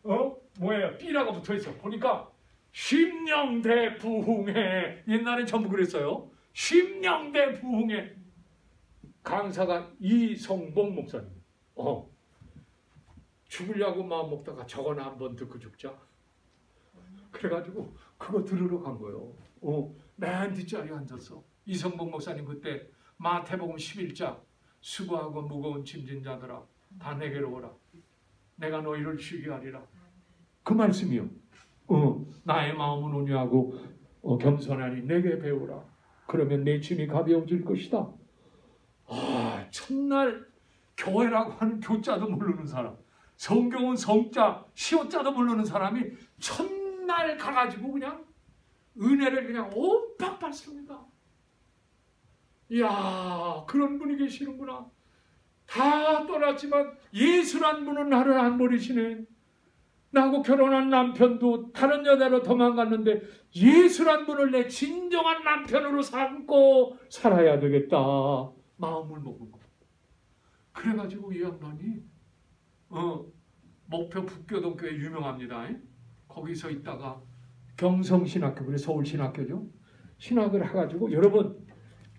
삐라가 붙어있어. 보니까 심령대 부흥회, 옛날엔 전부 그랬어요. 심령대 부흥회 강사가 이성봉 목사님. 죽으려고 마음 먹다가 저거나 한번 듣고 죽자. 그래가지고 그거 들으러 간 거예요. 맨 뒷자리에 앉았어. 이성봉 목사님 그때 마태복음 11장 수고하고 무거운 짐진 자들아 다 내게로 오라. 내가 너희를 쉬게 하리라. 그 말씀이요. 나의 마음은 온유하고 겸손하니 내게 배우라. 그러면 내 짐이 가벼워질 것이다. 첫날 교회라고 하는 교자도 모르는 사람, 성경은 성자, 시옷자도 모르는 사람이 첫날 가가지고 그냥 은혜를 그냥 옴팍 받습니다. 이야, 그런 분이 계시는구나. 다 떠났지만 예수란 분은 나를 안 버리시네. 나하고 결혼한 남편도 다른 여자로 도망갔는데 예수란 분을 내 진정한 남편으로 삼고 살아야 되겠다 마음을 먹은 거. 그래가지고 이 양반이 목표 북교동교회 유명합니다. 거기서 있다가 경성신학교, 그래 서울신학교죠. 신학을 해가지고 여러분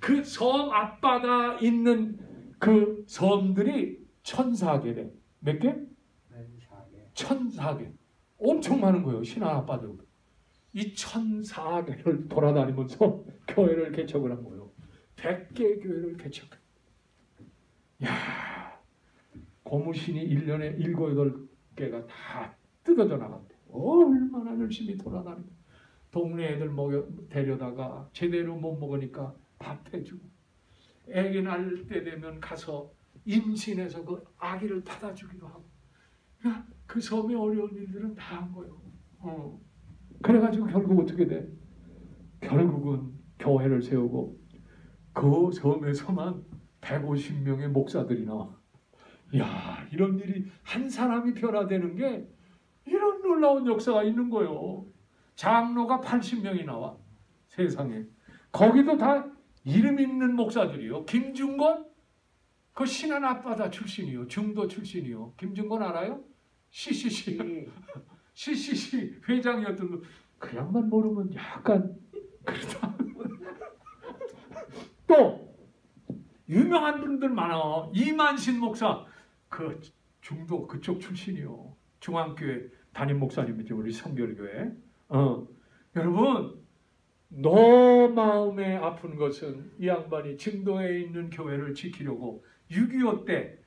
그 섬 앞바다 있는 그 섬들이 1,400개. 몇 개? 1,400. 엄청 많은 거예요. 신학 앞바다. 이 1,400개를 돌아다니면서 교회를 개척을 한 거예요. 100개 교회를 개척한. 야, 고무신이 1년에 7, 8개가 다 뜯어져 나간대. 얼마나 열심히 돌아다니고 동네 애들 데려다가 제대로 못 먹으니까 밥 해주고 애기 낳을 때 되면 가서 임신해서 그 아기를 받아주기도 하고 그 섬의 어려운 일들은 다 한 거예요. 그래가지고 결국 어떻게 돼? 결국은 교회를 세우고 그 섬에서만 150명의 목사들이 나와. 야, 이런 일이 한 사람이 변화되는 게 이런 놀라운 역사가 있는 거예요. 장로가 80명이 나와. 세상에. 거기도 다 이름 있는 목사들이요. 김중건 그 신안 앞바다 출신이요. 중도 출신이요. 김중건 알아요? CCC 회장이었던 그 양반 모르면 약간 그렇다. 또 유명한 분들 많아. 이만신 목사 그 중도 그쪽 출신이요. 중앙교회 담임 목사님이죠. 우리 성결교회. 여러분 너 마음에 아픈 것은 이 양반이 증도에 있는 교회를 지키려고 6.25 때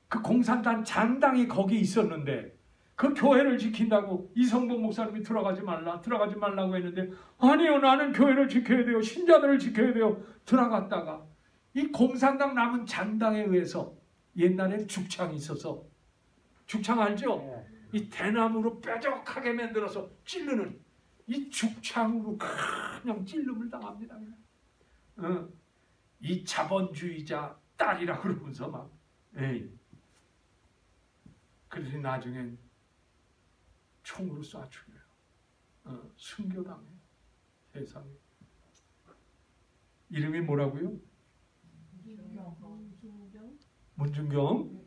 그 공산당 잔당이 거기 있었는데 그 교회를 지킨다고 이성동 목사님이 들어가지 말라고 했는데 아니요, 나는 교회를 지켜야 돼요. 신자들을 지켜야 돼요. 들어갔다가 이 공산당 남은 잔당에 의해서 옛날엔 죽창이 있어서 죽창 알죠? 이 대나무로 뾰족하게 만들어서 찌르는 이 죽창으로 그냥 찔름을 당합니다. 이 자본주의자 딸이라 그러면서 막 그래서 나중엔 총으로 쏴 죽여요. 순교당해요. 세상에. 이름이 뭐라고요? 문중경.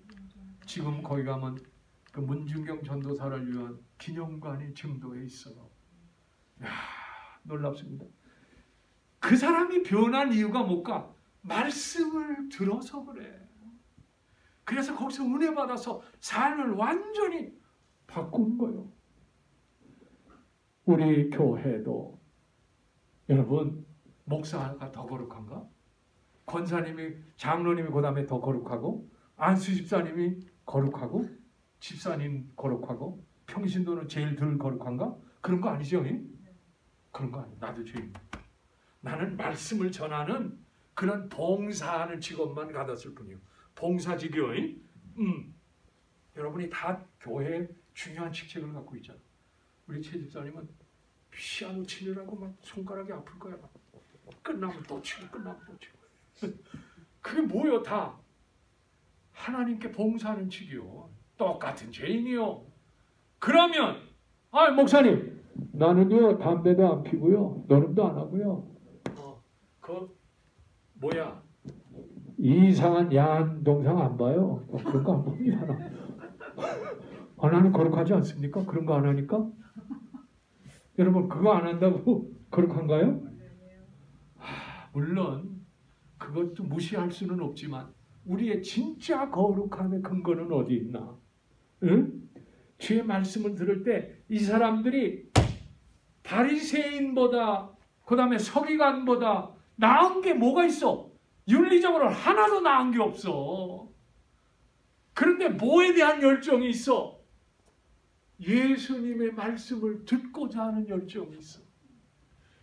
지금 거기 가면 그 문중경 전도사를 위한 기념관이 증도에 있어요. 야, 놀랍습니다. 그 사람이 변한 이유가 뭘까? 말씀을 들어서 그래. 그래서 거기서 은혜 받아서 삶을 완전히 바꾼 거예요. 우리 교회도 여러분 목사가 더 거룩한가? 권사님이 장로님이 그 다음에 더 거룩하고 안수 집사님이 거룩하고 집사님 거룩하고 평신도는 제일 덜 거룩한가? 그런 거 아니죠? 그런 거 아니에요. 나도 죄인입니다. 나는 말씀을 전하는 그런 봉사하는 직업만 가졌을 뿐이요. 봉사직이요. 여러분이 다 교회에 중요한 직책을 갖고 있잖아. 우리 최 집사님은 피아노 치느라고 막 손가락이 아플 거야. 막. 끝나면 또 치고 끝나면 또 치고. 그게 뭐요? 다 하나님께 봉사하는 직이요. 똑같은 죄인이요. 그러면 목사님 나는요 담배도 안 피고요 노름도 안 하고요. 뭐야? 이상한 야한 동상 안 봐요. 그런 거 안 봅니다. 나는 거룩하지 않습니까? 그런 거 안 하니까? 여러분 그거 안 한다고 거룩한가요? 물론 그것도 무시할 수는 없지만 우리의 진짜 거룩함의 근거는 어디 있나? 응? 주의 말씀을 들을 때 이 사람들이 바리새인보다 그 다음에 서기관보다 나은 게 뭐가 있어? 윤리적으로 하나도 나은 게 없어. 그런데 뭐에 대한 열정이 있어? 예수님의 말씀을 듣고자 하는 열정이 있어.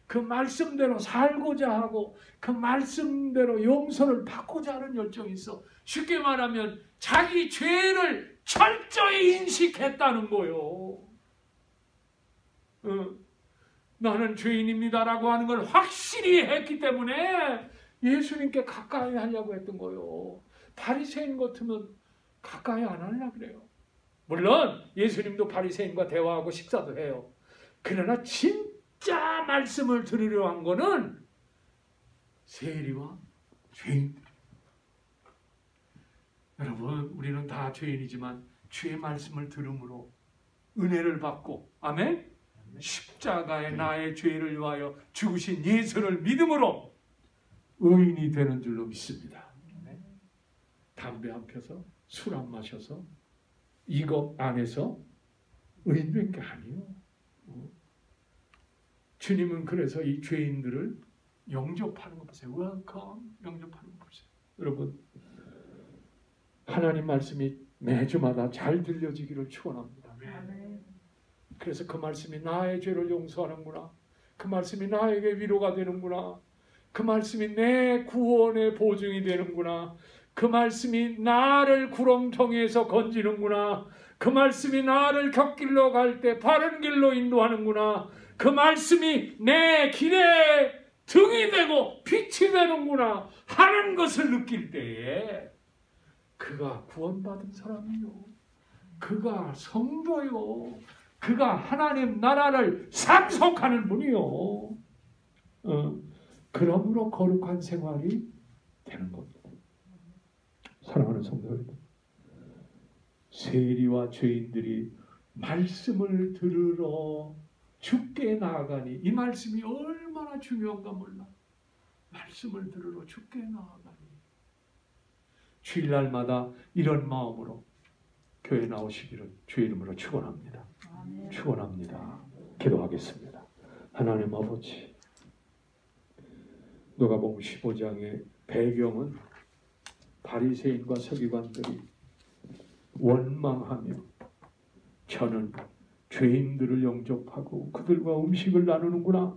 그 말씀대로 살고자 하고 그 말씀대로 용서를 받고자 하는 열정이 있어. 쉽게 말하면 자기 죄를 철저히 인식했다는 거요. 나는 죄인입니다라고 하는 걸 확실히 했기 때문에 예수님께 가까이 하려고 했던 거요. 바리새인 같으면 가까이 안 하려고 그래요. 물론 예수님도 바리새인과 대화하고 식사도 해요. 그러나 진짜 말씀을 들으려 한 거는 세리와 죄인들. 여러분, 우리는 다 죄인이지만 주의 말씀을 들음으로 은혜를 받고, 아멘? 십자가에 나의 죄를 위하여 죽으신 예수를 믿음으로 의인이 되는 줄로 믿습니다. 담배 안 펴서, 술 안 마셔서, 이것 안 해서 의인된 게 아니에요. 주님은 그래서 이 죄인들을 영접하는 거 보세요. 웰컴, 영접하는 거 보세요. 여러분, 하나님 말씀이 매주마다 잘 들려지기를 축원합니다. 그래서 그 말씀이 나의 죄를 용서하는구나. 그 말씀이 나에게 위로가 되는구나. 그 말씀이 내 구원의 보증이 되는구나. 그 말씀이 나를 구렁텅이에서 건지는구나. 그 말씀이 나를 곁길로 갈 때 바른 길로 인도하는구나. 그 말씀이 내 길에 등이 되고 빛이 되는구나 하는 것을 느낄 때에 그가 구원받은 사람이요. 그가 성도요. 그가 하나님 나라를 상속하는 분이요. 그러므로 거룩한 생활이 되는 겁니다. 사랑하는 성도 여러분, 세리와 죄인들이 말씀을 들으러 주께 나아가니, 이 말씀이 얼마나 중요한가 몰라. 말씀을 들으러 주께 나아가니. 주일날마다 이런 마음으로 교회 나오시기를 주의 이름으로 축원합니다. 축원합니다. 기도하겠습니다. 하나님 아버지, 누가복음 15장의 배경은 바리새인과 서기관들이 원망하며 저는 죄인들을 영접하고 그들과 음식을 나누는구나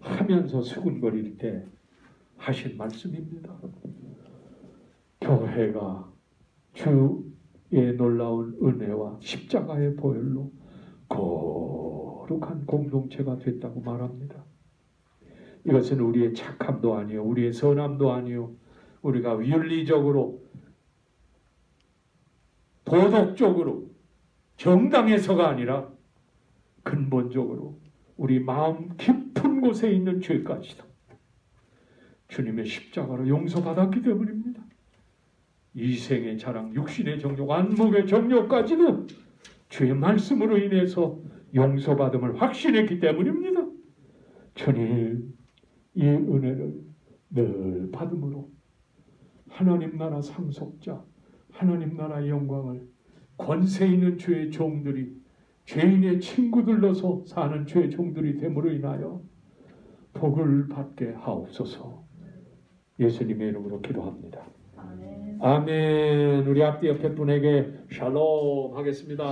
하면서 수군거릴 때 하신 말씀입니다. 교회가 주의 놀라운 은혜와 십자가의 보혈로 거룩한 공동체가 됐다고 말합니다. 이것은 우리의 착함도 아니요, 우리의 선함도 아니요, 우리가 윤리적으로 도덕적으로 정당해서가 아니라 근본적으로 우리 마음 깊은 곳에 있는 죄까지도 주님의 십자가로 용서받았기 때문입니다. 이생의 자랑, 육신의 정욕, 안목의 정욕까지도 주의 말씀으로 인해서 용서받음을 확신했기 때문입니다. 주님, 이 은혜를 늘 받음으로 하나님 나라 상속자, 하나님 나라의 영광을 권세 있는 주의 종들이, 죄인의 친구들로서 사는 주의 종들이 됨으로 인하여 복을 받게 하옵소서. 예수님의 이름으로 기도합니다. 아멘. 우리 앞뒤 옆에 분에게 샬롬 하겠습니다.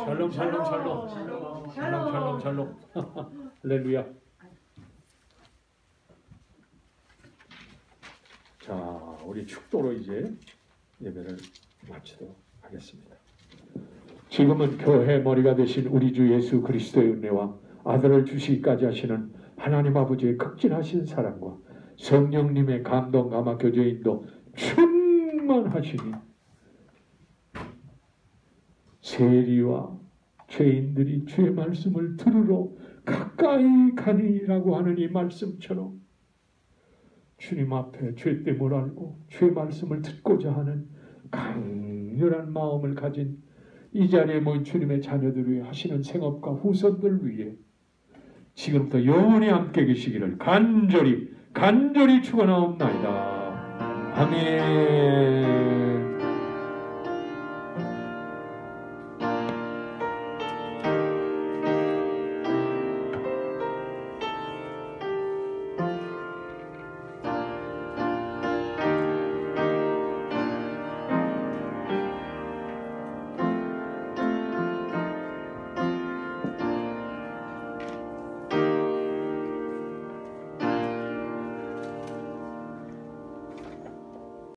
샬롬 샬롬 샬롬 샬롬 샬롬 샬롬. 할렐루야. 자, 우리 축도로 이제 예배를 마치도록 하겠습니다. 지금은 교회 머리가 되신 우리 주 예수 그리스도의 은혜와 아들을 주시기까지 하시는 하나님 아버지의 극진하신 사랑과 성령님의 감동, 감화, 교제, 인도 충만하시니 세리와 죄인들이 주의 말씀을 들으러 가까이 가니라고 하는 이 말씀처럼 주님 앞에 죄됨을 알고 주의 말씀을 듣고자 하는 강렬한 마음을 가진 이 자리에 모인 주님의 자녀들 위해 하시는 생업과 후손들 위해 지금부터 영원히 함께 계시기를 간절히 축원하옵나이다. 아멘.